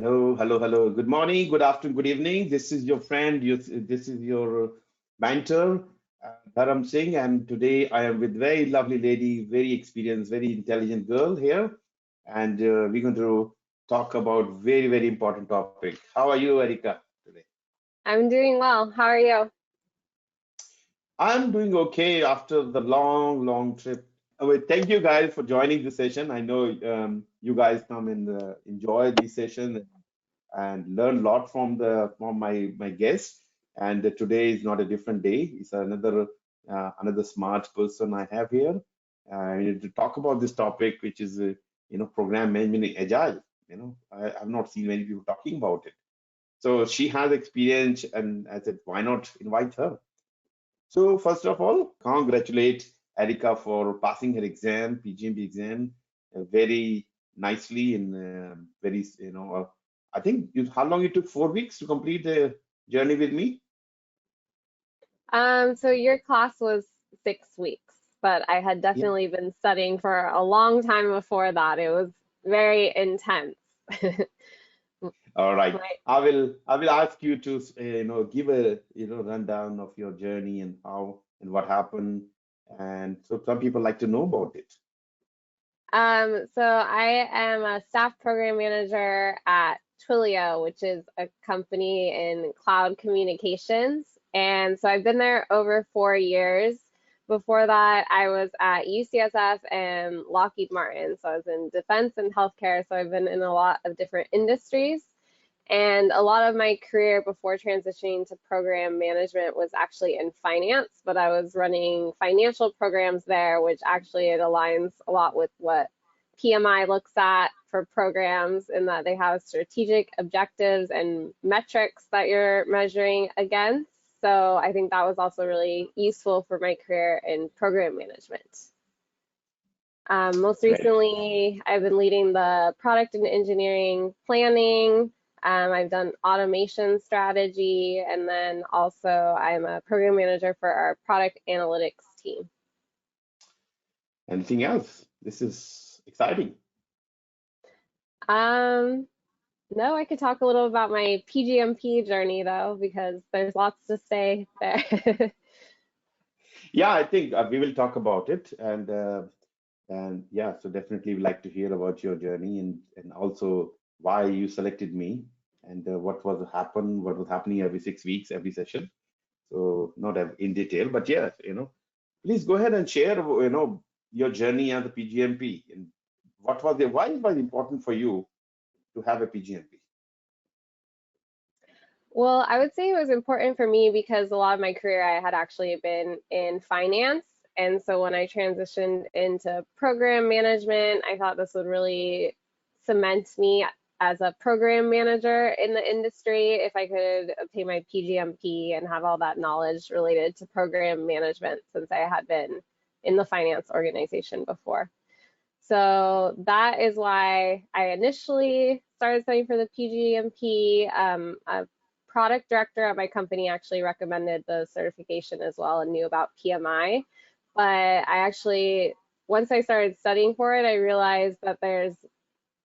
Hello, hello, hello. Good morning, good afternoon, good evening. This is your friend. This is your mentor, Dharam Singh, and today I am with very lovely lady, very experienced, very intelligent girl here, and we're going to talk about very important topic. How are you, Erika, today? I'm doing well. How are you? I'm doing okay after the long trip. Well, thank you guys for joining the session. I know you guys come and enjoy this session and learn a lot from the from my guests. And today is not a different day. It's another smart person I have here. We need to talk about this topic, which is program management in agile. I've not seen many people talking about it. So she has experience, and I said, why not invite her? So first of all, congratulate Erika for passing her exam, PGMP exam, very nicely and very, I think how long it took? 4 weeks to complete the journey with me? So your class was 6 weeks, but I had Yeah. definitely been studying for a long time before that. It was very intense. All right. Right. I will ask you to give a rundown of your journey and how and what happened, and so some people like to know about it. So I am a staff program manager at Twilio, which is a company in cloud communications. And so I've been there over 4 years. Before that, I was at UCSF and Lockheed Martin. So I was in defense and healthcare. So I've been in a lot of different industries. And a lot of my career before transitioning to program management was actually in finance, but I was running financial programs there, which actually it aligns a lot with what PMI looks at for programs in that they have strategic objectives and metrics that you're measuring against. So I think that was also really useful for my career in program management. Most Great. recently, I've been leading the product and engineering planning. I've done automation strategy, and then also I'm a program manager for our product analytics team. Anything else? This is exciting. Um, no, I could talk a little about my PGMP journey though, because there's lots to say there. Yeah, I think we will talk about it, and yeah, so definitely would like to hear about your journey and also why you selected me and what was happening every 6 weeks, every session. So not in detail, but yeah, please go ahead and share, your journey as a PGMP and why it was important for you to have a PGMP. Well, I would say it was important for me because a lot of my career I had actually been in finance. And so when I transitioned into program management, I thought this would really cement me as a program manager in the industry if I could obtain my PGMP and have all that knowledge related to program management since I had been in the finance organization before. So that is why I initially started studying for the PGMP. A product director at my company actually recommended the certification as well and knew about PMI. But I actually, once I started studying for it, I realized that there's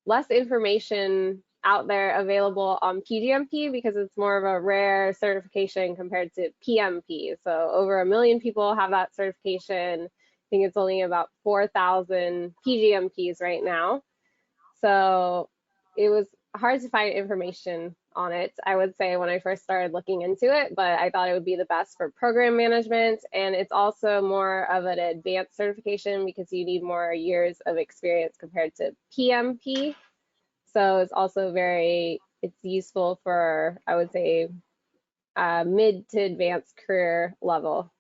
less information out there available on PGMP because it's more of a rare certification compared to PMP. So over 1 million people have that certification. I think it's only about 4,000 PGMPs right now. So it was hard to find information on it, I would say, when I first started looking into it, but I thought it would be the best for program management. And it's also more of an advanced certification because you need more years of experience compared to PMP. So it's also it's useful for, I would say, mid to advanced career level.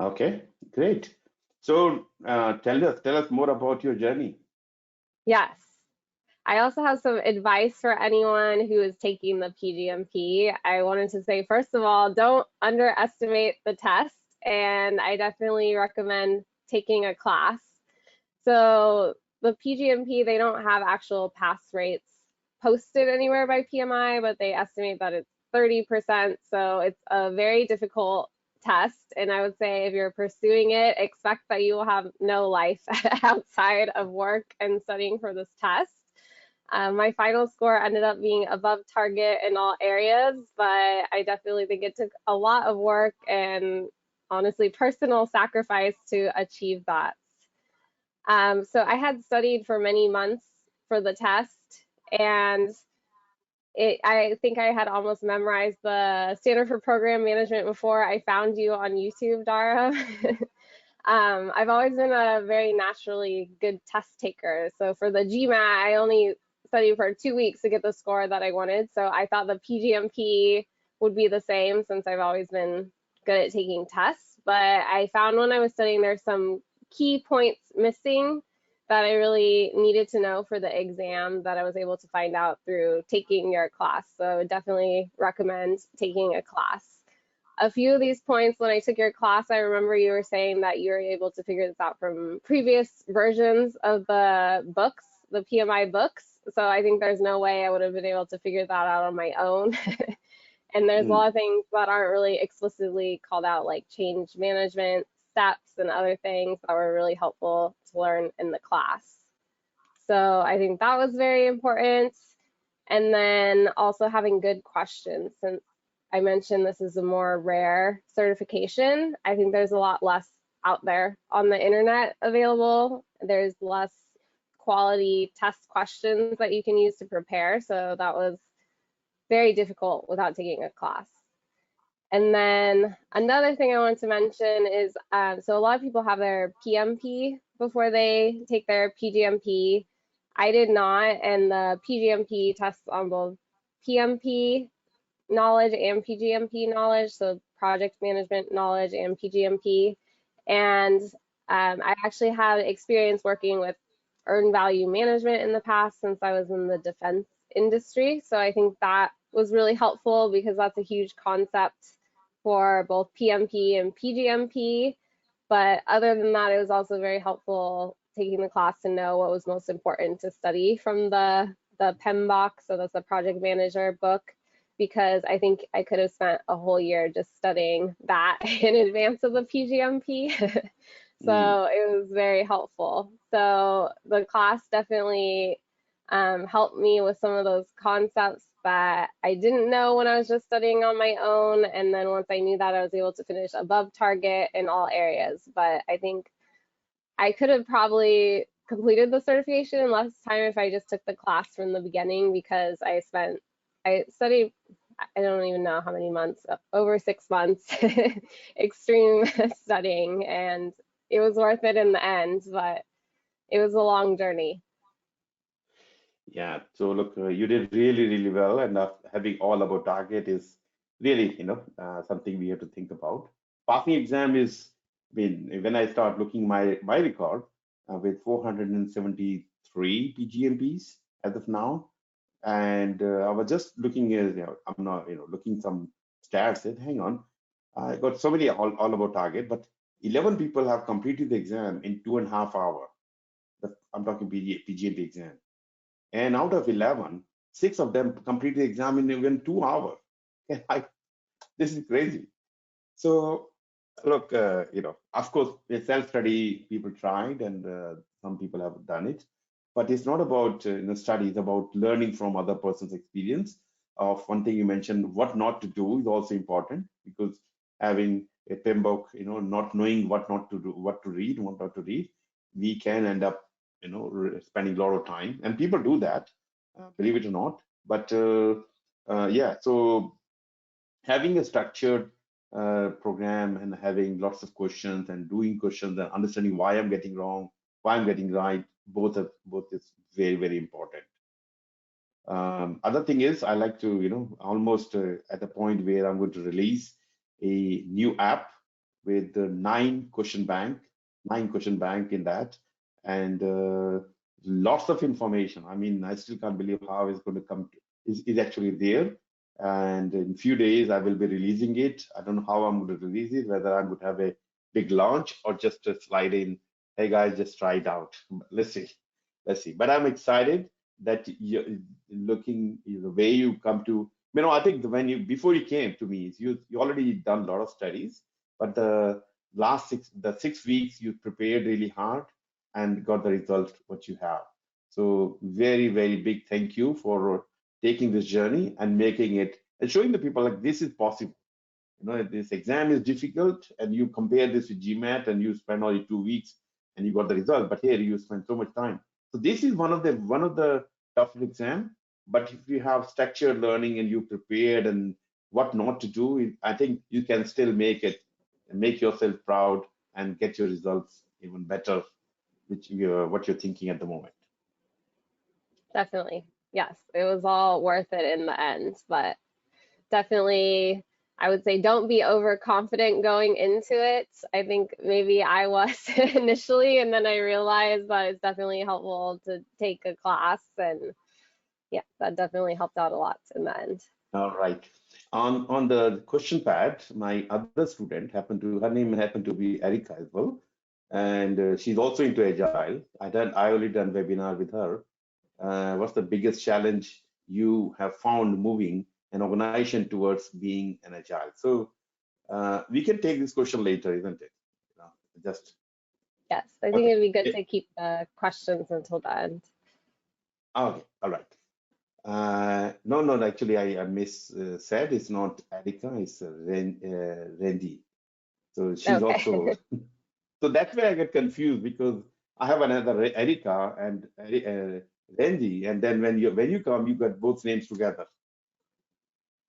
Okay, great. So tell us more about your journey. Yes. I also have some advice for anyone who is taking the PGMP. I wanted to say, first of all, don't underestimate the test, and I definitely recommend taking a class. So the PGMP, they don't have actual pass rates posted anywhere by PMI, but they estimate that it's 30%. So it's a very difficult test. And I would say if you're pursuing it, expect that you will have no life outside of work and studying for this test. My final score ended up being above target in all areas, but I definitely think it took a lot of work and honestly personal sacrifice to achieve that. So I had studied for many months for the test, and I think I had almost memorized the standard for program management before I found you on YouTube, Dara. I've always been a very naturally good test taker. So for the GMAT, I only studied for 2 weeks to get the score that I wanted. So I thought the PGMP would be the same since I've always been good at taking tests. But I found when I was studying there's some key points missing that I really needed to know for the exam that I was able to find out through taking your class. So I would definitely recommend taking a class. A few of these points when I took your class, I remember you were saying that you were able to figure this out from previous versions of the books, the PMI books. So I think there's no way I would have been able to figure that out on my own. And there's a Mm. lot of things that aren't really explicitly called out, like change management steps and other things that were really helpful to learn in the class. So I think that was very important. And then also having good questions. Since I mentioned this is a more rare certification, I think there's a lot less out there on the internet available. There's less quality test questions that you can use to prepare. So that was very difficult without taking a class. And then another thing I want to mention is, so a lot of people have their PMP before they take their PGMP. I did not, and the PGMP tests on both PMP knowledge and PGMP knowledge, so project management knowledge and PGMP. And I actually have experience working with earned value management in the past since I was in the defense industry. So I think that was really helpful because that's a huge concept for both PMP and PGMP. But other than that, it was also very helpful taking the class to know what was most important to study from the PMBOK, so that's the project manager book, because I think I could have spent a whole year just studying that in advance of the PGMP. Mm. So it was very helpful. So the class definitely helped me with some of those concepts that I didn't know when I was just studying on my own. And then once I knew that, I was able to finish above target in all areas. But I think I could have probably completed the certification in less time if I just took the class from the beginning, because I studied, I don't even know how many months, over 6 months, extreme studying, and it was worth it in the end, but it was a long journey. Yeah. So look, you did really, really well, and having all about target is really, something we have to think about. Passing exam is, when I start looking my record with 473 PGMPs as of now, and I was just looking at, I'm not, looking some stats. Said, hang on, I got so many all about target, but 11 people have completed the exam in 2.5 hours. I'm talking PGMP exam. And out of 11, six of them completed the exam in even 2 hours. This is crazy. So, look, of course, with self-study, people tried, and some people have done it. But it's not about study; it's about learning from other person's experience. Of one thing you mentioned, what not to do is also important, because having a PMBOK, not knowing what not to do, what to read, what not to read, we can end up, spending a lot of time, and people do that, believe it or not. But yeah, so having a structured program and having lots of questions and doing questions and understanding why I'm getting wrong, why I'm getting right, both is very, very important. Other thing is, I like to, almost at the point where I'm going to release a new app with the nine question bank in that, and lots of information. I mean, I still can't believe how it's going to come is actually there. And in few days, I will be releasing it. I don't know how I'm going to release it, whether I'm going to have a big launch or just a slide in, hey guys, just try it out. Let's see. Let's see. But I'm excited that you looking the way you come to, I think when you before you came to me, you already done a lot of studies, but the 6 weeks you prepared really hard and got the result what you have. So very, very big thank you for taking this journey and making it and showing the people like this is possible. You know, this exam is difficult, and you compare this with GMAT, and you spend only 2 weeks and you got the result. But here you spend so much time. So this is one of the toughest exam. But if you have structured learning and you prepared and what not to do, I think you can still make it and make yourself proud and get your results even better, which what you're thinking at the moment. Definitely. Yes, it was all worth it in the end, but definitely I would say don't be overconfident going into it. I think maybe I was initially, and then I realized that it's definitely helpful to take a class, and yeah, that definitely helped out a lot in the end. All right. On the question pad, my other student her name happened to be Erica as well, and she's also into agile. I already done webinar with her. What's the biggest challenge you have found moving an organization towards being an agile? So we can take this question later, isn't it? You know, just Yes, I think okay. it'd be good to keep the questions until the end. Okay, all right. No, no, actually, I miss said it's not Erica, it's Randy. So she's Okay. also, so that's where I get confused because I have another Erica and Randy, and then when you come, you got both names together.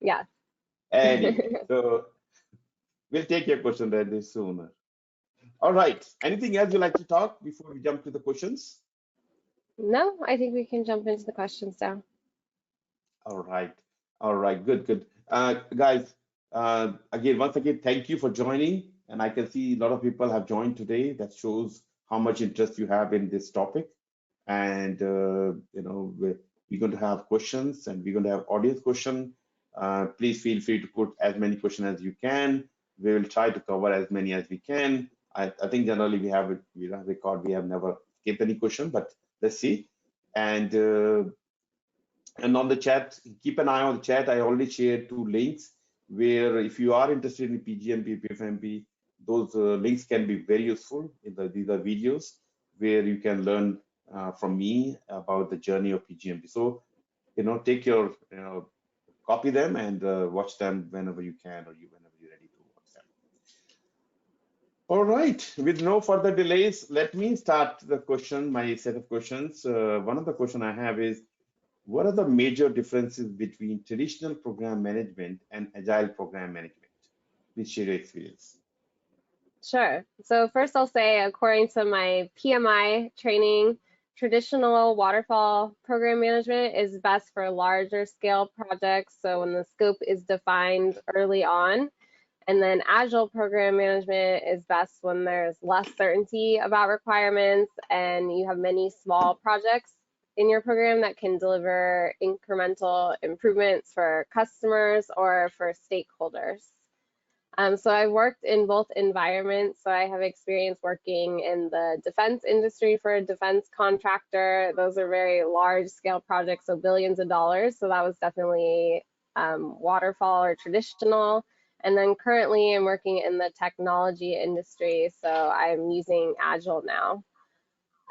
Yes. Anyway, so we'll take your question Randy sooner. All right. Anything else you like to talk before we jump to the questions? No, I think we can jump into the questions now. All right. All right. Good, good. Guys, once again, thank you for joining. And I can see a lot of people have joined today. That shows how much interest you have in this topic. And, we're going to have questions and we're going to have audience question. Please feel free to put as many questions as you can. We will try to cover as many as we can. I think generally we have record, we have never skipped any question, but let's see. And on the chat, keep an eye on the chat. I already shared 2 links where if you are interested in PGMP, PFMP, those links can be very useful. These are videos where you can learn from me about the journey of PGMP. So, take copy them and watch them whenever you can or whenever you're ready to watch them. All right, with no further delays, let me start my set of questions. One of the questions I have is, what are the major differences between traditional program management and agile program management? Please share your experience. Sure. So first I'll say, according to my PMI training, traditional waterfall program management is best for larger scale projects. So when the scope is defined early on, and then agile program management is best when there's less certainty about requirements and you have many small projects in your program that can deliver incremental improvements for customers or for stakeholders. So I've worked in both environments. So I have experience working in the defense industry for a defense contractor. Those are very large scale projects, so billions of dollars. So that was definitely waterfall or traditional. And then currently I'm working in the technology industry. So I'm using Agile now.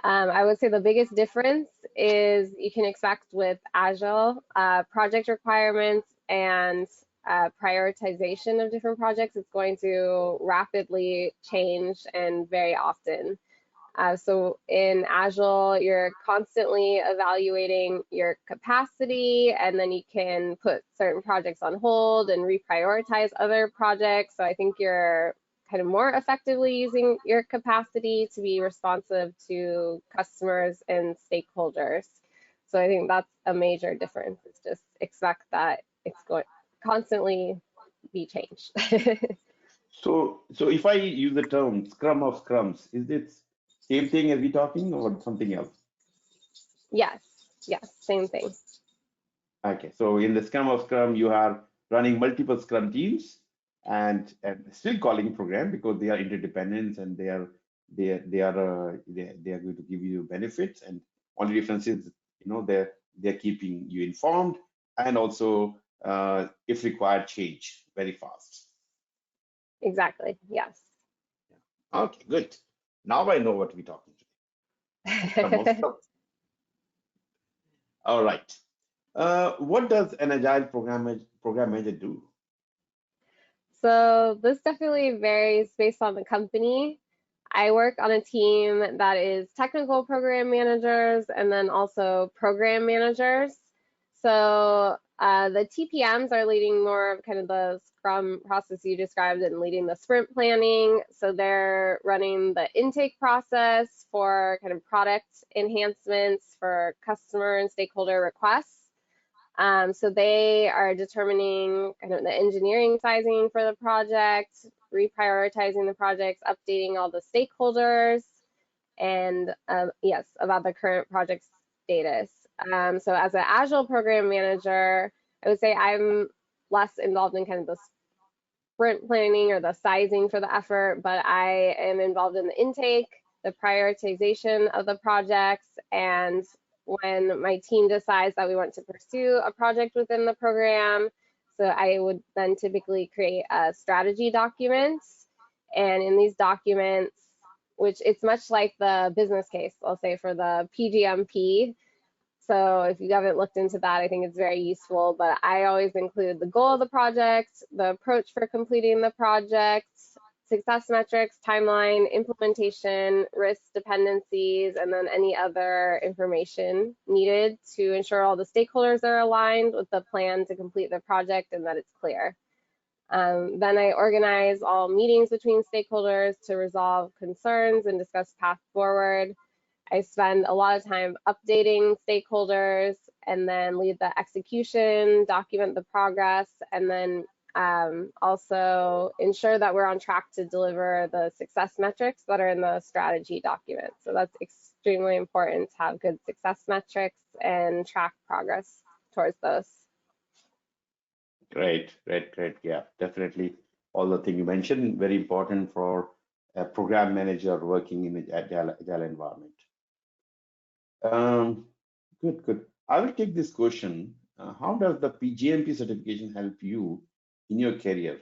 I would say the biggest difference is you can expect with Agile project requirements and prioritization of different projects. It's going to rapidly change and very often. So in Agile, you're constantly evaluating your capacity, and then you can put certain projects on hold and reprioritize other projects. So I think you're kind of more effectively using your capacity to be responsive to customers and stakeholders. So I think that's a major difference. It's just expect that it's going constantly be changed. So if I use the term Scrum of Scrums, is it same thing as we talking or something else? Yes, same thing. Okay, so in the Scrum of Scrum, you are running multiple Scrum teams and still calling program because they are interdependent and they are going to give you benefits, and only difference is they're keeping you informed and also if required change very fast. Exactly. Yes. Okay, good. Now I know what we're talking today. Scrum of Scrum. All right. What does an agile program manager do? So this definitely varies based on the company. I work on a team that is technical program managers and then also program managers. So the TPMs are leading more of kind of the Scrum process you described and leading the sprint planning. So they're running the intake process for kind of product enhancements for customer and stakeholder requests. So they are determining kind of the engineering sizing for the project, reprioritizing the projects, updating all the stakeholders, and yes, about the current project status. So as an Agile program manager, I would say I'm less involved in kind of the sprint planning or the sizing for the effort, but I am involved in the intake, the prioritization of the projects, and when my team decides that we want to pursue a project within the program. So I would then typically create a strategy documents. And in these documents, which it's much like the business case, I'll say for the PGMP, so if you haven't looked into that, I think it's very useful, but I always include the goal of the project, the approach for completing the project, success metrics, timeline, implementation, risk dependencies, and then any other information needed to ensure all the stakeholders are aligned with the plan to complete the project and that it's clear. Then I organize all meetings between stakeholders to resolve concerns and discuss path forward. I spend a lot of time updating stakeholders and then lead the execution, document the progress, and then also ensure that we're on track to deliver the success metrics that are in the strategy document. So that's extremely important to have good success metrics and track progress towards those. Great, great, great. Yeah, definitely. All the thing you mentioned, very important for a program manager working in an agile environment. Um, Good, good. I will take this question. How does the PGMP certification help you in your career?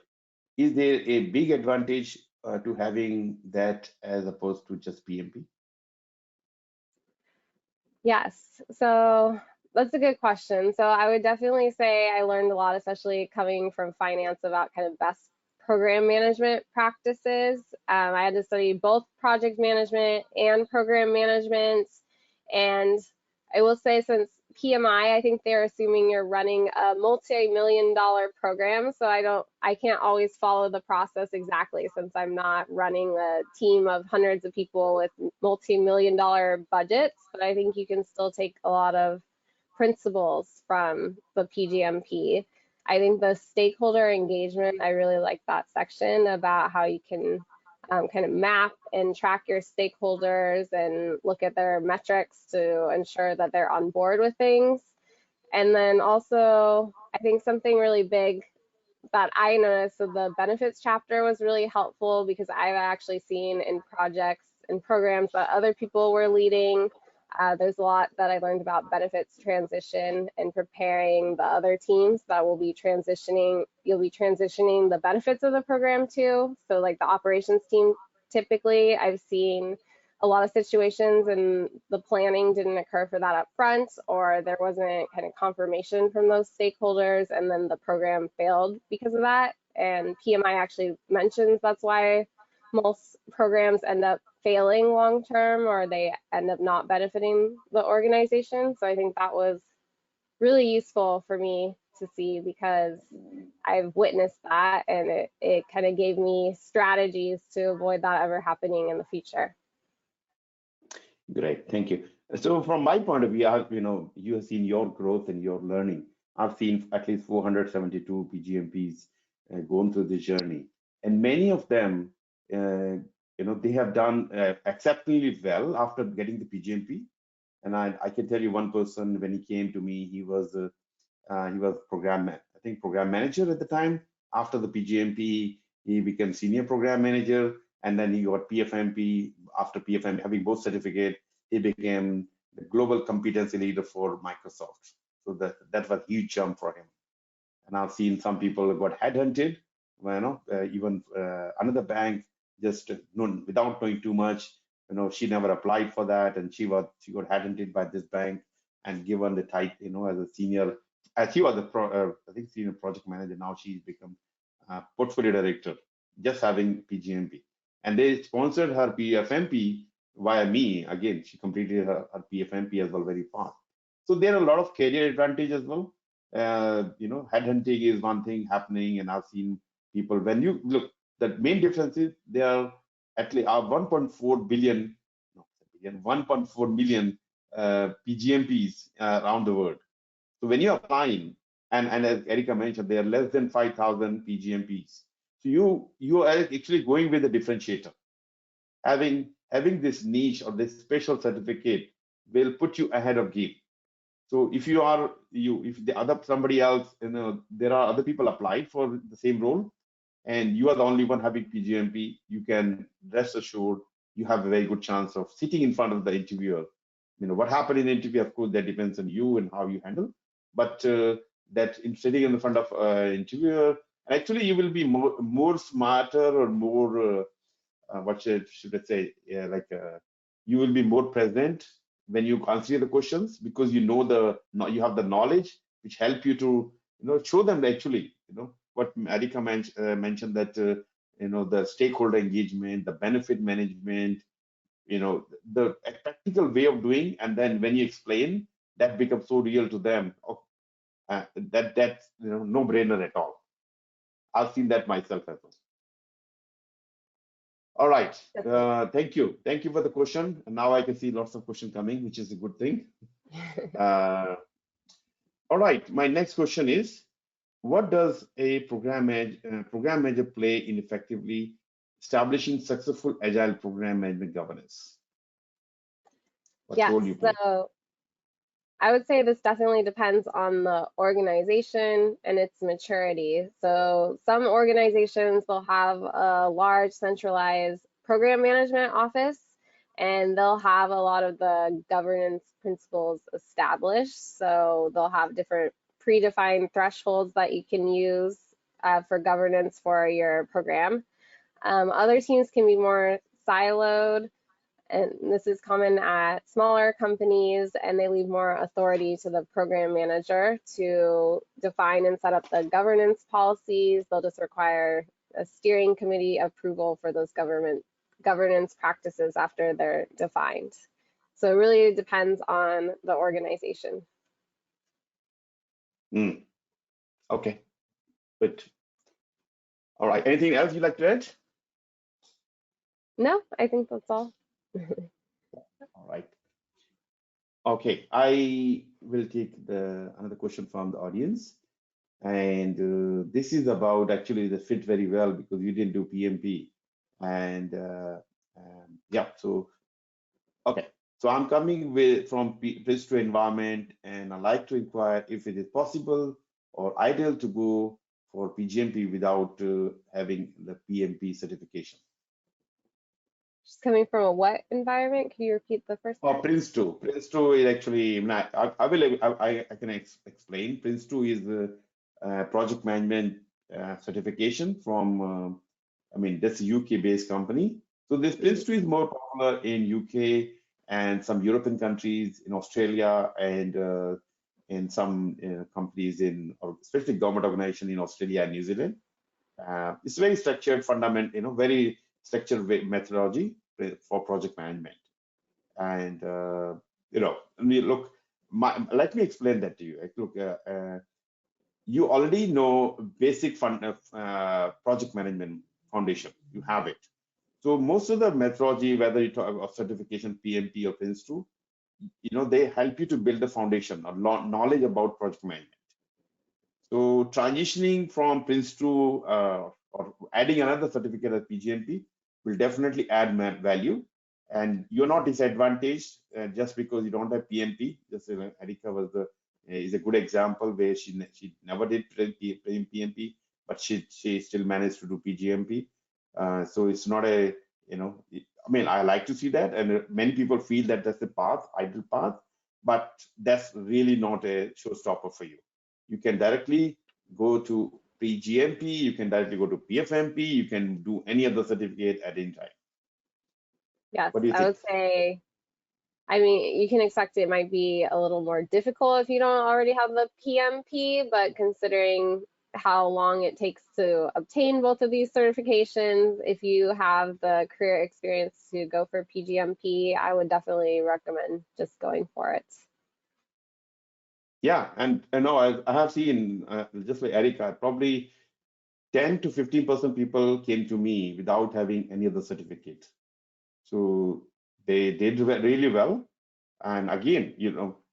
Is there a big advantage to having that as opposed to just PMP? Yes, so that's a good question. So I would definitely say I learned a lot, especially coming from finance, about kind of best program management practices. I had to study both project management and program management. And I will say, since PMI, I think they're assuming you're running a multi-million dollar program. So I can't always follow the process exactly since I'm not running a team of hundreds of people with multi-million dollar budgets. But I think you can still take a lot of principles from the PGMP. I think the stakeholder engagement, I really like that section about how you can kind of map and track your stakeholders and look at their metrics to ensure that they're on board with things. And then also, I think something really big that I noticed, so the benefits chapter was really helpful because I've actually seen in projects and programs that other people were leading. There's a lot that I learned about benefits transition and preparing the other teams that will be transitioning. You'll be transitioning the benefits of the program to. So, like the operations team, typically, I've seen a lot of situations and the planning didn't occur for that up front, or there wasn't kind of confirmation from those stakeholders, and then the program failed because of that. And PMI actually mentions that's why most programs end up failing long term, or they end up not benefiting the organization. So I think that was really useful for me to see because I've witnessed that, and it kind of gave me strategies to avoid that ever happening in the future. Great, thank you. So from my point of view, you have seen your growth and your learning. I've seen at least 472 PGMPs going through this journey, and many of them, they have done exceptionally well after getting the PGMP. And I can tell you one person when he came to me, he was I think program manager at the time. After the PGMP, he became senior program manager, and then he got PFMP. After PFMP, having both certificate, he became the global competency leader for Microsoft. So that was a huge jump for him. And I've seen some people who got headhunted. Even another bank just without knowing too much. She never applied for that, and she got headhunted by this bank. and given the title, as a senior, as she was I think senior project manager. Now she's become portfolio director, just having PGMP. And they sponsored her PFMP via me. Again, she completed her PFMP as well very fast. So there are a lot of career advantage as well. Headhunting is one thing happening, and I've seen people, when you look, the main difference is there are at least 1.4 billion, no, 1.4 million PGMPs around the world. So when you're applying, and as Erica mentioned, there are less than 5,000 PGMPs. So you are actually going with a differentiator. Having this niche or this special certificate will put you ahead of game. So if if the other somebody else, there are other people applied for the same role, and you are the only one having PGMP, you can rest assured you have a very good chance of sitting in front of the interviewer. What happened in the interview, of course, that depends on you and how you handle. But that in sitting in the front of interviewer, actually you will be more smarter, or more what should I say? You will be more present when you answer the questions, because you have the knowledge which help you to show them actually what Erika mentioned, that the stakeholder engagement, the benefit management, the practical way of doing, and then when you explain, that becomes so real to them. That's no brainer at all. I've seen that myself as well. All right. Thank you for the question. And now I can see lots of questions coming, which is a good thing. All right, my next question is, what does a program manager play in effectively establishing successful agile program management governance? What role you play? So I would say this definitely depends on the organization and its maturity. So some organizations will have a large centralized program management office, and they'll have a lot of the governance principles established. So they'll have different predefined thresholds that you can use for governance for your program. Other teams can be more siloed, and this is common at smaller companies, and they leave more authority to the program manager to define and set up the governance policies. They'll just require a steering committee approval for those governance practices after they're defined. So it really depends on the organization. Okay, good. All right, anything else you'd like to add? No, I think that's all. All right. Okay, I will take another question from the audience, and this is about, actually, the fit very well because you didn't do PMP, and yeah. So okay, so I'm coming from Prince2 environment, and I'd like to inquire if it is possible or ideal to go for PGMP without having the PMP certification. Just coming from a what environment? Can you repeat the first part? Prince2. Prince2 is actually, I can explain. Prince2 is a project management certification from, that's a UK-based company. So this Prince2 is more popular in UK and some European countries, in Australia, and in some companies or especially government organization in Australia and New Zealand. It's very structured, very structured methodology for project management. And look, let me explain that to you. Look, you already know basic project management foundation. You have it. So most of the methodology, whether you talk about certification, PMP or Prince2, they help you to build the foundation or knowledge about project management. So transitioning from Prince2 or adding another certificate as PGMP will definitely add value, and you're not disadvantaged just because you don't have PMP. Just Erika is a good example where she never did PMP, but she still managed to do PGMP. So it's not a, I like to see that, and many people feel that that's the ideal path, but that's really not a showstopper for you. You can directly go to PGMP, you can directly go to PFMP, you can do any other certificate at any time. Yes, I mean, you can expect it might be a little more difficult if you don't already have the PMP, but considering how long it takes to obtain both of these certifications, if you have the career experience to go for PGMP, I would definitely recommend just going for it. Yeah, and no, I have seen just like Erica, probably 10 to 15% people came to me without having any other certificate. So they did really well. And again,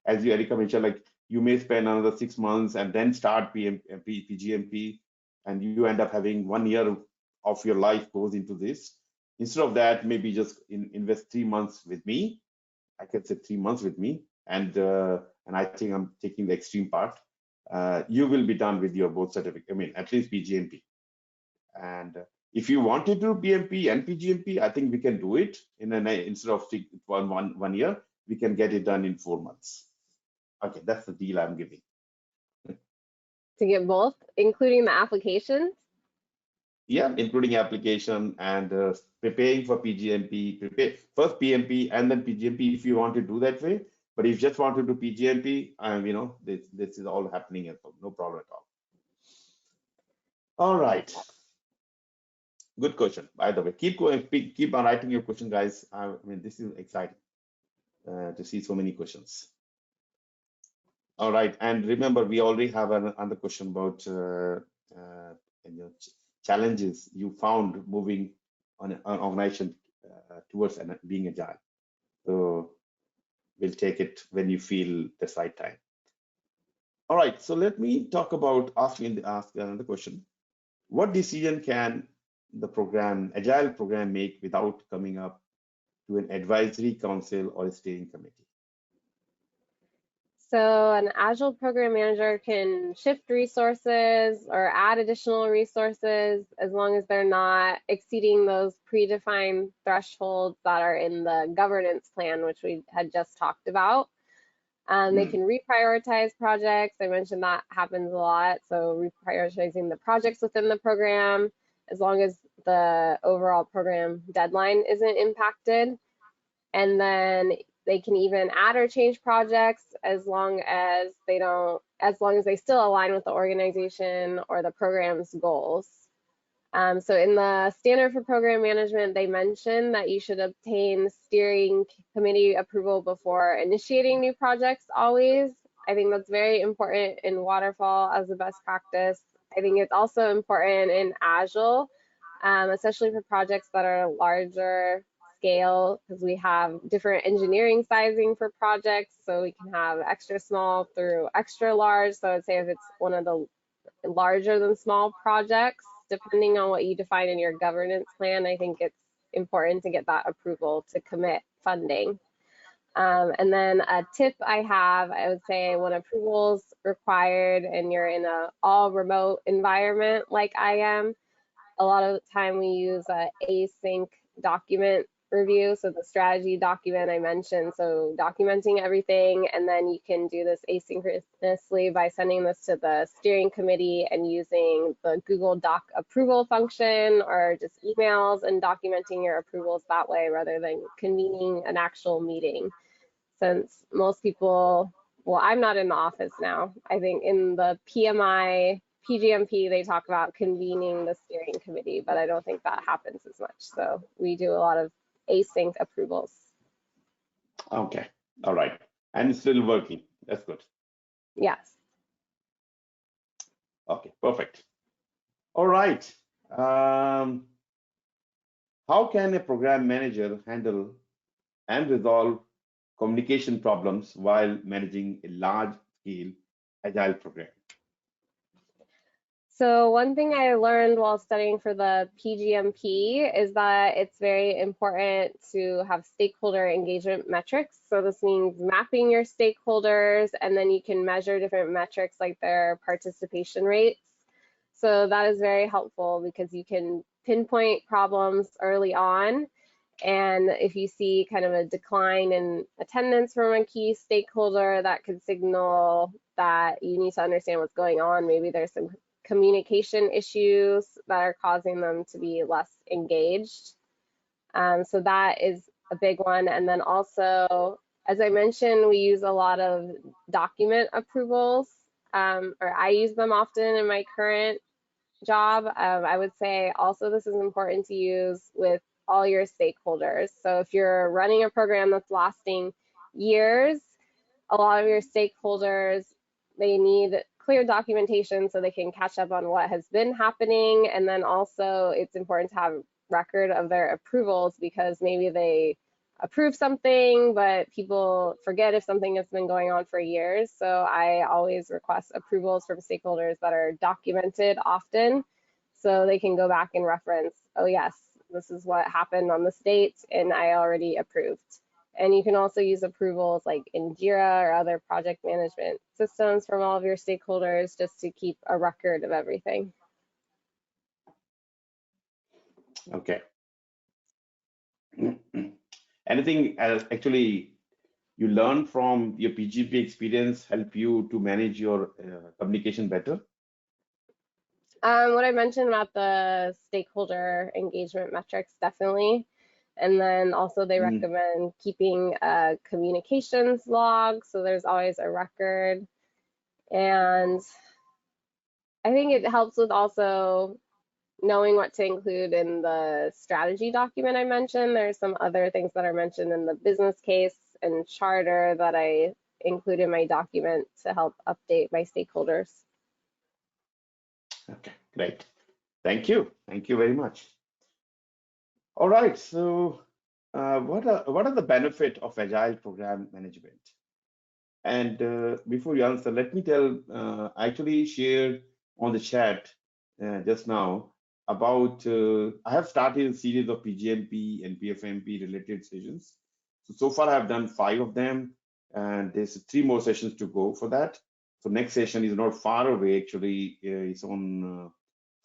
as you Erica mentioned, like you may spend another 6 months and then start PGMP, and you end up having 1 year of your life goes into this. Instead of that, maybe just invest 3 months with me. I can say 3 months with me, and I think I'm taking the extreme part. You will be done with your both certificate. I mean, at least PGMP. And if you want to do PMP and PGMP, I think we can do it instead of one year, we can get it done in 4 months. Okay, that's the deal I'm giving. To get both, including the applications? Yeah, including application and preparing for PGMP, prepare first PMP and then PGMP if you want to do that way. But if you just want to do PGMP, this is all happening at home, no problem at all. All right. Good question, by the way. Keep going, keep on writing your question, guys. I mean, this is exciting to see so many questions. All right, and remember, we already have another question about challenges you found moving on an organization towards being agile. So we'll take it when you feel the right time. All right, so let me talk about ask another question. What decision can the agile program make without coming up to an advisory council or a steering committee? So an Agile program manager can shift resources or add additional resources as long as they're not exceeding those predefined thresholds that are in the governance plan, which we had just talked about. They can reprioritize projects. I mentioned that happens a lot. So reprioritizing the projects within the program, as long as the overall program deadline isn't impacted. And then they can even add or change projects as long as they still align with the organization or the program's goals. So in the standard for program management, they mention that you should obtain steering committee approval before initiating new projects always. I think that's very important in Waterfall as a best practice. I think it's also important in Agile, especially for projects that are larger scale, because we have different engineering sizing for projects. So we can have extra small through extra large. So I'd say if it's one of the larger than small projects, depending on what you define in your governance plan, I think it's important to get that approval to commit funding. And then a tip I would say when approval's required and you're in a all remote environment like I am, a lot of the time we use a async document review. So the strategy document I mentioned, so documenting everything, and then you can do this asynchronously by sending this to the steering committee and using the Google Doc approval function or just emails and documenting your approvals that way rather than convening an actual meeting. Since most people, well, I'm not in the office now. I think in the PMI, PGMP, they talk about convening the steering committee, but I don't think that happens as much. So we do a lot of async approvals. Okay, all right. And it's still working. That's good. Yes. Okay, perfect. All right. How can a program manager handle and resolve communication problems while managing a large-scale agile program? So one thing I learned while studying for the PGMP is that it's very important to have stakeholder engagement metrics. So this means mapping your stakeholders, and then you can measure different metrics like their participation rates. So that is very helpful because you can pinpoint problems early on. And if you see kind of a decline in attendance from a key stakeholder, that could signal that you need to understand what's going on. Maybe there's some communication issues that are causing them to be less engaged. So that is a big one. And then also As I mentioned, we use a lot of document approvals, or I use them often in my current job. I would say also this is important to use with all your stakeholders. So if you're running a program that's lasting years, a lot of your stakeholders, they need clear documentation so they can catch up on what has been happening. And then also it's important to have record of their approvals because maybe they approve something, but people forget if something has been going on for years. So I always request approvals from stakeholders that are documented often so they can go back and reference, oh yes, this is what happened on this date and I already approved. And you can also use approvals like in Jira or other project management systems from all of your stakeholders just to keep a record of everything. Okay. Anything else actually you learn from your PGMP experience help you to manage your communication better? What I mentioned about the stakeholder engagement metrics, definitely. And then also they recommend keeping a communications log, so there's always a record. And I think it helps with also knowing what to include in the strategy document I mentioned. There's some other things that are mentioned in the business case and charter that I include in my document to help update my stakeholders. Okay, great. Thank you. Thank you very much. All right. So, what are the benefit of agile program management? And before you answer, let me tell. I actually shared on the chat just now about. I have started a series of PGMP and PFMP related sessions. So far, I have done 5 of them, and there's 3 more sessions to go for that. So next session is not far away. Actually, it's on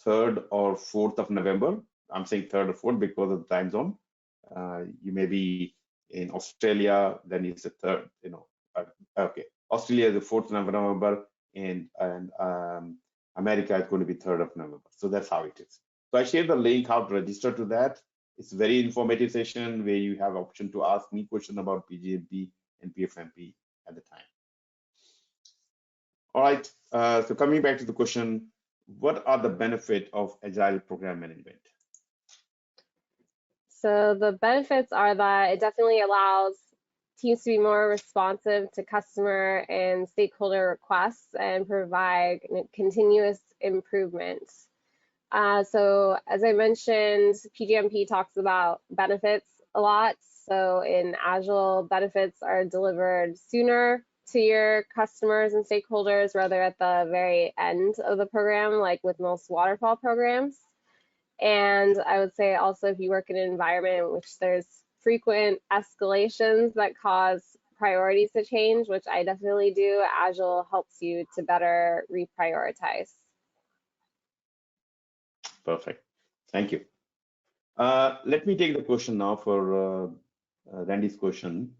3rd or 4th of November. I'm saying 3rd or 4th because of the time zone. You may be in Australia, then it's the 3rd. Okay. Australia is the 4th of November, and America is going to be 3rd of November. So that's how it is. So I share the link how to register to that. It's a very informative session where you have option to ask me question about PGMP and PFMP at the time. All right. So coming back to the question, what are the benefits of agile program management? So the benefits are that it definitely allows teams to be more responsive to customer and stakeholder requests and provide continuous improvement. So as I mentioned, PGMP talks about benefits a lot. So in Agile, benefits are delivered sooner to your customers and stakeholders rather at the very end of the program, like with most waterfall programs. And I would say also if you work in an environment in which there's frequent escalations that cause priorities to change, which I definitely do, Agile helps you to better reprioritize. Perfect. Thank you. Let me take the question now for Randy's question.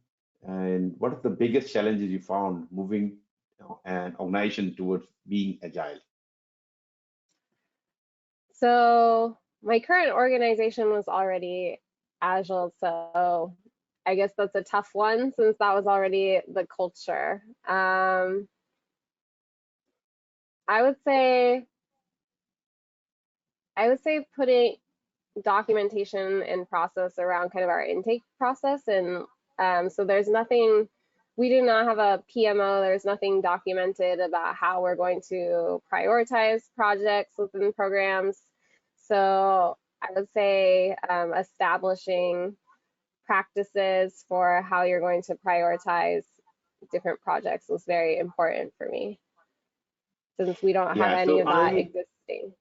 And what are the biggest challenges you found moving an organization towards being agile? So my current organization was already Agile, so I guess that's a tough one since that was already the culture. I would say putting documentation and process around kind of our intake process, and so there's nothing. We do not have a PMO. There's nothing documented about how we're going to prioritize projects within programs. So I would say establishing practices for how you're going to prioritize different projects was very important for me since we don't have any of that existing.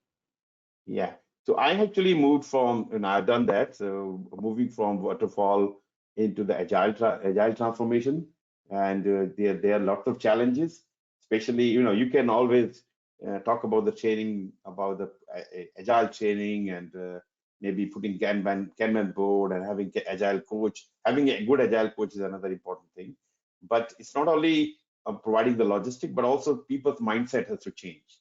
Yeah. So I actually moved from, and I've done that. So moving from waterfall into the agile transformation, and there are lots of challenges. Especially, you can always talk about the training, about the agile training, and maybe putting Kanban board and having agile coach. Having a good agile coach is another important thing. But it's not only providing the logistic, but also people's mindset has to change.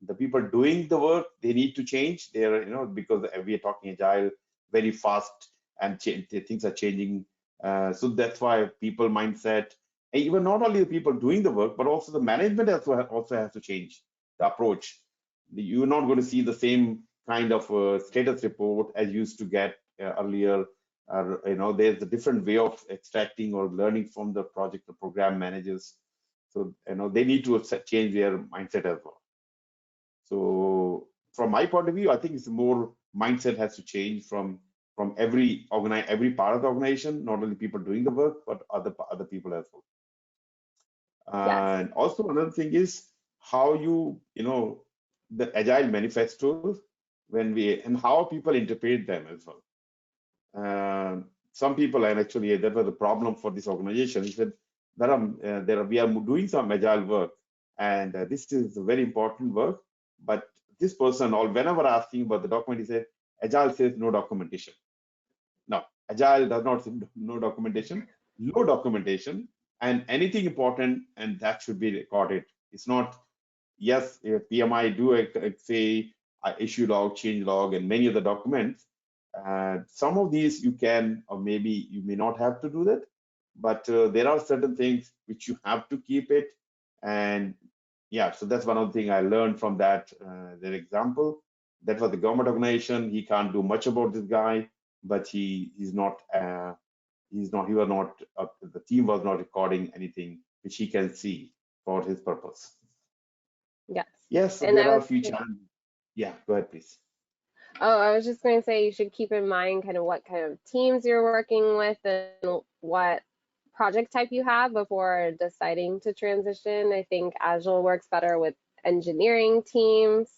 The people doing the work, they need to change. They're, because we are talking agile very fast, and things are changing So that's why people mindset, and even not only the people doing the work, but also the management also has to change the approach. You're not going to see the same kind of status report as you used to get earlier. There's a different way of extracting or learning from the project, the program managers. So they need to change their mindset as well. So from my point of view, I think it's more mindset has to change from every part of the organization, not only people doing the work, but other people as well. Yes. And also another thing is how the agile manifestos and how people interpret them as well. Some people, and actually that was the problem for this organization, is that we are doing some agile work, and this is very important work, but this person, or whenever asking about the document, he said agile says no documentation. No, agile does not say no documentation, low documentation, and anything important, and that should be recorded. It's not, yes, PMI do say issue log, change log, and many other documents. Some of these you can, or maybe you may not have to do that, but there are certain things which you have to keep it. And yeah, so that's one of the things I learned from that example. That was the government organization. He can't do much about this guy, but he was not the team was not recording anything which he can see for his purpose. Yes. Yes, And there are a few challenges. Yeah, go ahead, please. Oh, I was just going to say you should keep in mind kind of what kind of teams you're working with and what project type you have before deciding to transition. I think Agile works better with engineering teams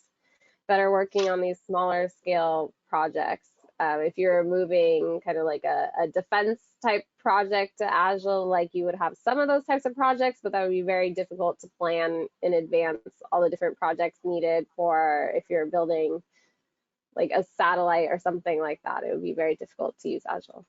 that are working on these smaller scale projects. If you're moving kind of like a defense type project to Agile, like you would have some of those types of projects, but that would be very difficult to plan in advance all the different projects needed for if you're building like a satellite or something like that. It would be very difficult to use Agile.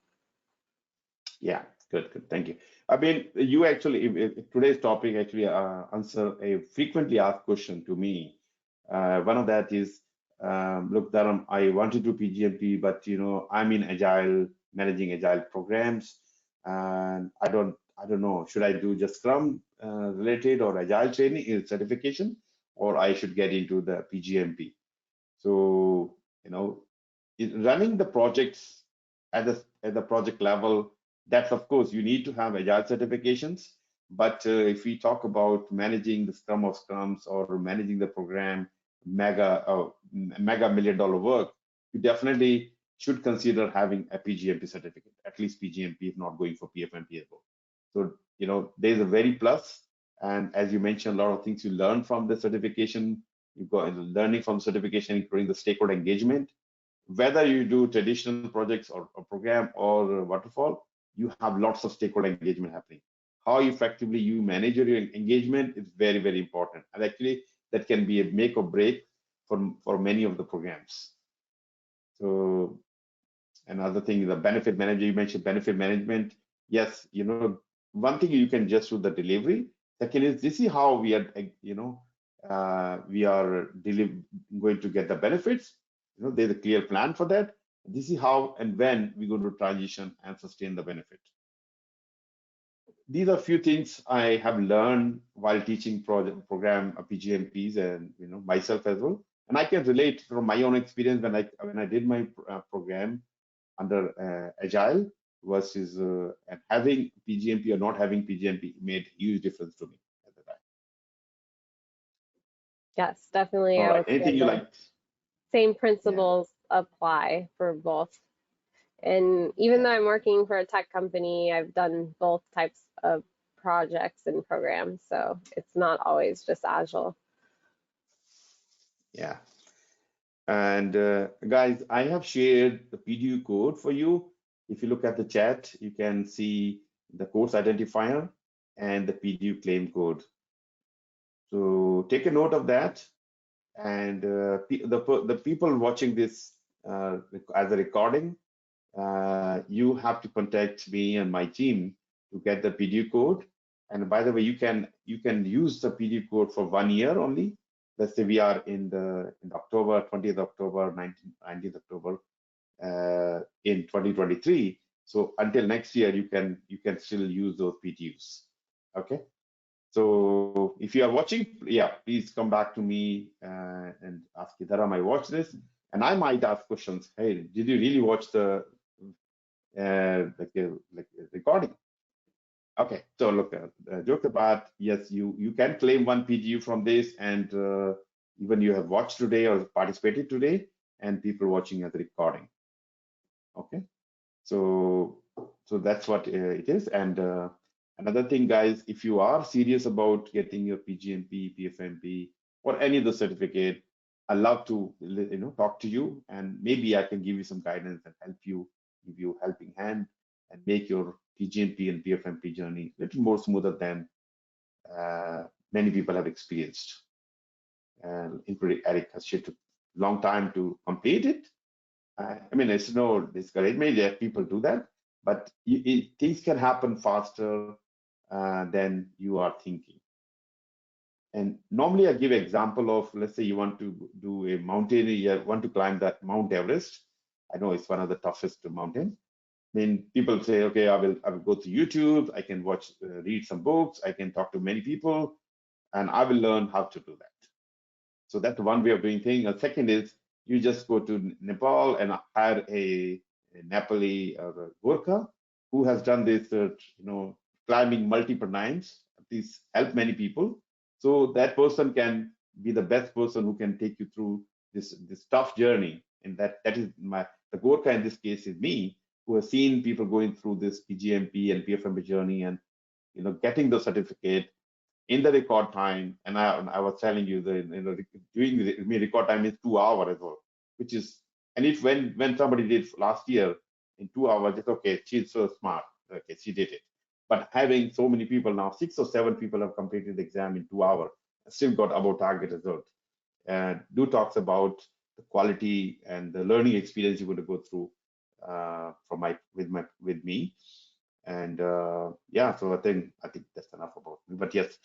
Yeah, good. Thank you. I mean, you actually, today's topic actually answer a frequently asked question to me. One of that is, look, Dharam, I want to do PGMP, but I'm in Agile, managing Agile programs, and I don't know, should I do just Scrum related or Agile training certification, or I should get into the PGMP? So, running the projects at the project level, that's of course you need to have agile certifications. But if we talk about managing the Scrum of Scrums or managing the program mega $1 million work, you definitely should consider having a PGMP certificate, at least PGMP, if not going for PFMP as well. So there's a very plus, and as you mentioned, a lot of things you learn from the certification. You go learning from certification, including the stakeholder engagement. Whether you do traditional projects or a program or waterfall, you have lots of stakeholder engagement happening. How effectively you manage your engagement is very, very important. And actually, that can be a make or break for many of the programs. So another thing, the benefit manager, you mentioned benefit management. Yes, one thing you can just do the delivery. Second is this is how we are, we are going to get the benefits. There's a clear plan for that. This is how and when we're going to transition and sustain the benefit. These are a few things I have learned while teaching program PGMPs and myself as well. And I can relate from my own experience when I did my program under Agile versus having PGMP or not having PGMP made huge difference to me at the time. Yes, definitely. All I right. would Anything say you the like? same Yeah. principles apply for both. And even though I'm working for a tech company, I've done both types of projects and programs. So it's not always just Agile. Yeah. And guys, I have shared the PDU code for you. If you look at the chat, you can see the course identifier and the PDU claim code. So take a note of that. And the people watching this as a recording, you have to contact me and my team to get the PDU code. And by the way, you can use the PDU code for 1 year only. Let's say we are in October, 20th October, 19th October in 2023. So until next year, you can still use those PTUs. Okay. So if you are watching, yeah, please come back to me and ask Dharam, I watched this, and I might ask questions. Hey, did you really watch the recording? Okay, so look, joke apart, yes, you can claim one PGU from this, and even you have watched today or participated today, and people watching at the recording. Okay, so that's what it is. And another thing, guys, if you are serious about getting your PGMP, PFMP, or any of the certificate, I love to talk to you, and maybe I can give you some guidance and help you, give you a helping hand, and make your PGMP and PFMP journey a little more smoother than many people have experienced. Including Eric has took a long time to complete it. I mean, it's no discouragement that people do that, but things can happen faster than you are thinking. And normally I give example of, let's say you want to do a mountain, you want to climb that Mount Everest. I know it's one of the toughest mountains. I mean, people say, okay, I will go to YouTube, I can watch, read some books, I can talk to many people, and I will learn how to do that. So that's one way of doing things. A second is you just go to Nepal and hire a Nepali or a Gurkha who has done this, climbing multiple times. This help many people. So that person can be the best person who can take you through this tough journey. And that is the Gurkha in this case is me, who has seen people going through this PGMP and PFMP journey and getting the certificate in the record time. And I was telling you that doing the record time is 2 hours as well, which is, and if when somebody did last year in 2 hours, it's okay, she's so smart, okay, she did it. But having so many people now, 6 or 7 people have completed the exam in 2 hours, still got above target result. And do talks about the quality and the learning experience you're going to go through with me. And yeah, so I think that's enough about me. But yes,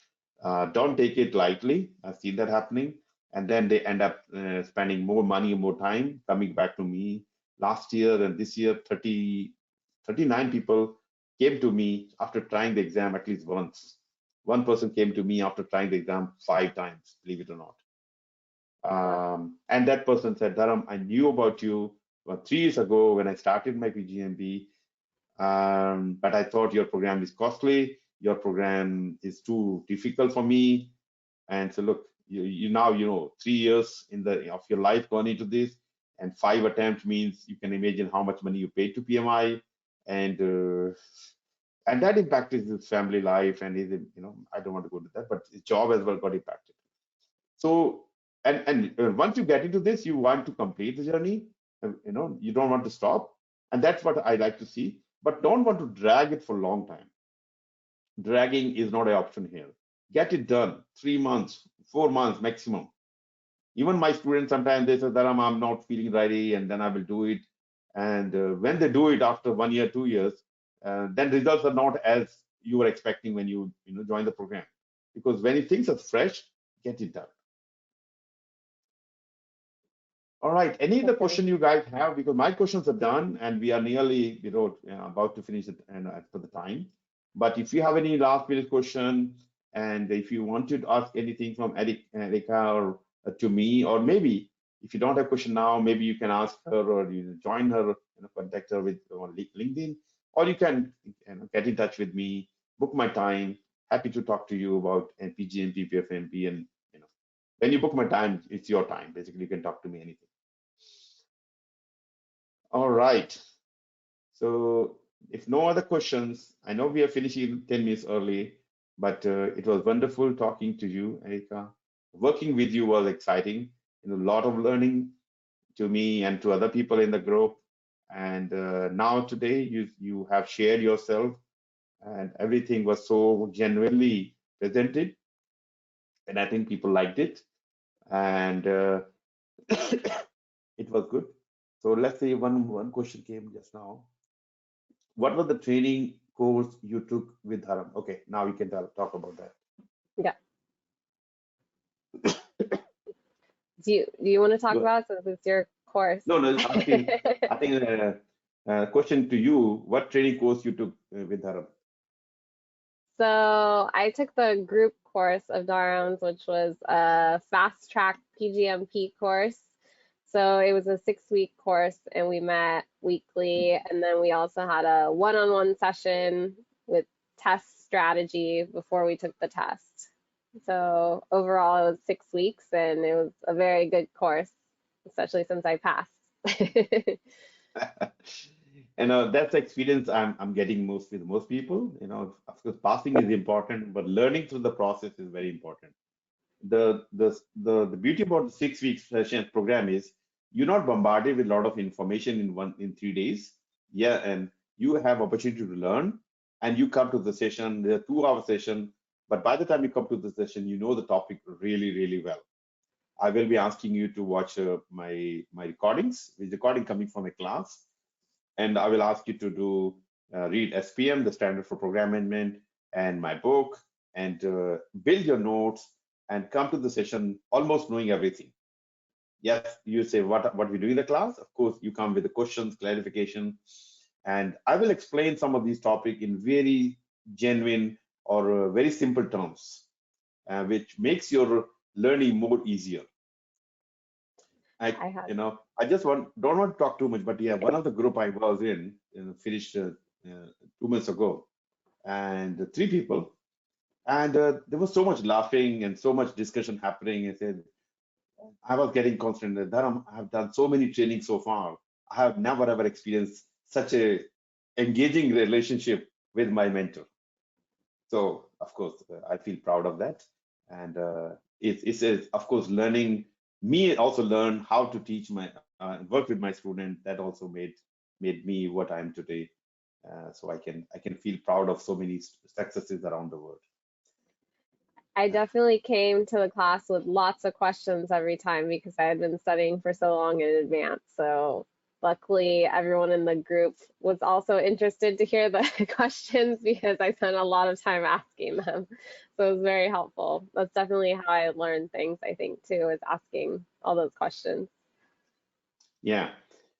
don't take it lightly. I've seen that happening. And then they end up spending more money and more time coming back to me. Last year and this year, 39 people came to me after trying the exam at least once. One person came to me after trying the exam 5 times, believe it or not. And that person said, Dharam, I knew about you 3 years ago when I started my PGMP, but I thought your program is costly. Your program is too difficult for me. And so look, you now 3 years of your life gone into this, and 5 attempts means you can imagine how much money you paid to PMI, and that impacted his family life, and his, I don't want to go to that, but his job as well got impacted. So and once you get into this, you want to complete the journey. You don't want to stop, and that's what I like to see. But don't want to drag it for a long time. Dragging is not an option here. Get it done. 3 months, 4 months maximum. Even my students sometimes they say that I'm not feeling ready, and then I will do it. And when they do it after 1 year, 2 years, then results are not as you were expecting when you join the program. Because when things are fresh, get it done. All right. Any other question you guys have? Because my questions are done, and we are nearly, about to finish it and for the time. But if you have any last minute question, and if you want to ask anything from Erica or to me, or maybe if you don't have a question now, maybe you can ask her or you join her, contact her with on LinkedIn, or you can get in touch with me, book my time. Happy to talk to you about PGMP, PFMP, and when you book my time, it's your time. Basically, you can talk to me anything. All right. So if no other questions, I know we are finishing 10 minutes early, but it was wonderful talking to you, Erika. Working with you was exciting. A lot of learning to me and to other people in the group. And now today you have shared yourself, and everything was so genuinely presented, and I think people liked it, and it was good. So let's say one question came just now. What was the training course you took with Dharam? Okay, now we can talk about that. Yeah. Do you want to talk about it since it's your course? No, I think Question to you: what training course you took with Dharam? So I took the group course of Darum's, which was a fast track PGMP course. So it was a 6 week course and we met weekly. And then we also had a one-on-one session with test strategy before we took the test. So overall, it was 6 weeks and it was a very good course, especially since I passed. And that's the experience I'm getting most with most people. Of course, passing is important, but learning through the process is very important. The beauty about the 6 week session program is you're not bombarded with a lot of information in 3 days. Yeah, and you have opportunity to learn, and you come to the session, the 2 hour session, but by the time you come to the session, you know the topic really, really well. I will be asking you to watch my recordings, with recording coming from a class, and I will ask you to do read SPM, the Standard for Program Management, and my book, and build your notes and come to the session almost knowing everything. Yes, you say what we do in the class. Of course, you come with the questions, clarification, and I will explain some of these topics in very genuine or very simple terms, which makes your learning more easier. I, I had, I just don't want to talk too much, but yeah, one of the group I was in finished 2 months ago, and 3 people, and there was so much laughing and so much discussion happening. I said, I was getting confident that I have done so many trainings so far. I have never ever experienced such a engaging relationship with my mentor. So of course, I feel proud of that, and of course learning me also learn how to teach my work with my student. That also made me what I am today. So I can feel proud of so many successes around the world. I definitely came to the class with lots of questions every time because I had been studying for so long in advance. So luckily, everyone in the group was also interested to hear the questions because I spent a lot of time asking them. So it was very helpful. That's definitely how I learn things, I think, too, is asking all those questions. Yeah,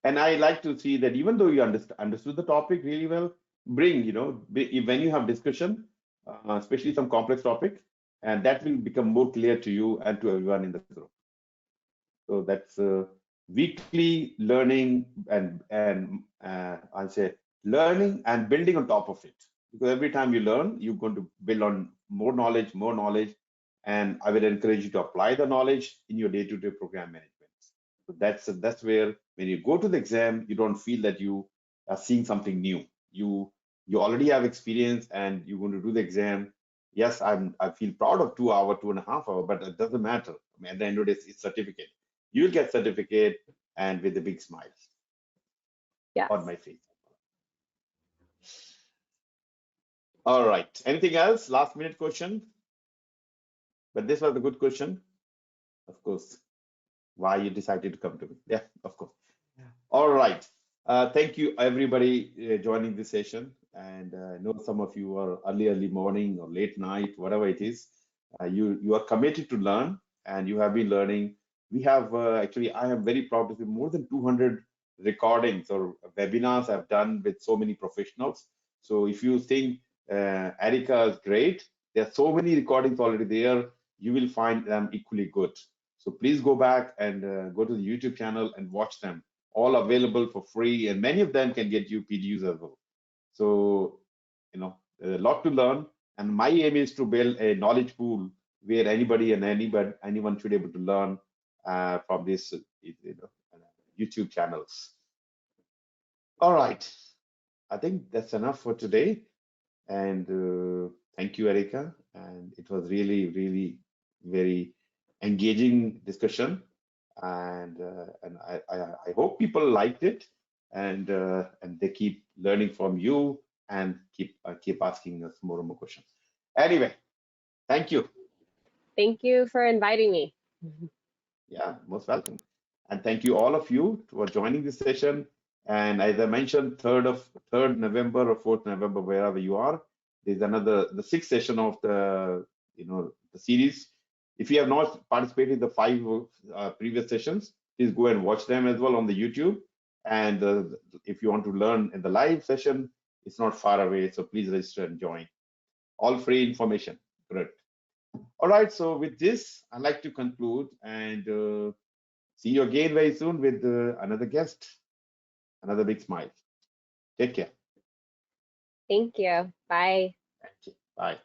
and I like to see that even though you understood the topic really well, bring when you have discussion, especially some complex topic, and that will become more clear to you and to everyone in the group. So that's weekly learning and I'll say learning and building on top of it. Because every time you learn, you're going to build on more knowledge, and I will encourage you to apply the knowledge in your day-to-day program management. So that's where when you go to the exam, you don't feel that you are seeing something new. You already have experience, and you're going to do the exam. Yes, I feel proud of 2 hour, 2.5 hour, but it doesn't matter. I mean, at the end of the day, it's certificate. You'll get certificate and with a big smile Yes. on my face. All right. Anything else? Last minute question. But this was a good question, of course. Why you decided to come to me? Yeah, of course. All right. Thank you, everybody, joining this session. And I know some of you are early morning or late night, whatever it is. You are committed to learn, and you have been learning. We have actually, I am very proud to say more than 200 recordings or webinars I've done with so many professionals. So if you think Erica is great, there are so many recordings already there. You will find them equally good. So please go back and go to the YouTube channel and watch them. All available for free, and many of them can get you PDUs as well. So, there's a lot to learn, and my aim is to build a knowledge pool where anyone should be able to learn from this, YouTube channels. All right, I think that's enough for today, and thank you, Erica. And it was really, really very engaging discussion, and I hope people liked it, and they keep learning from you and keep asking us more and more questions. Anyway, thank you. Thank you for inviting me. Yeah, most welcome. And thank you all of you for joining this session. And as I mentioned, 3rd November or 4th November, wherever you are, there's the 6th session of the series. If you have not participated in the 5 previous sessions, please go and watch them as well on the YouTube. And if you want to learn in the live session, it's not far away. So please register and join. All free information. Great. All right. So with this, I'd like to conclude and see you again very soon with another guest, another big smile. Take care. Thank you. Bye. Thank you. Bye.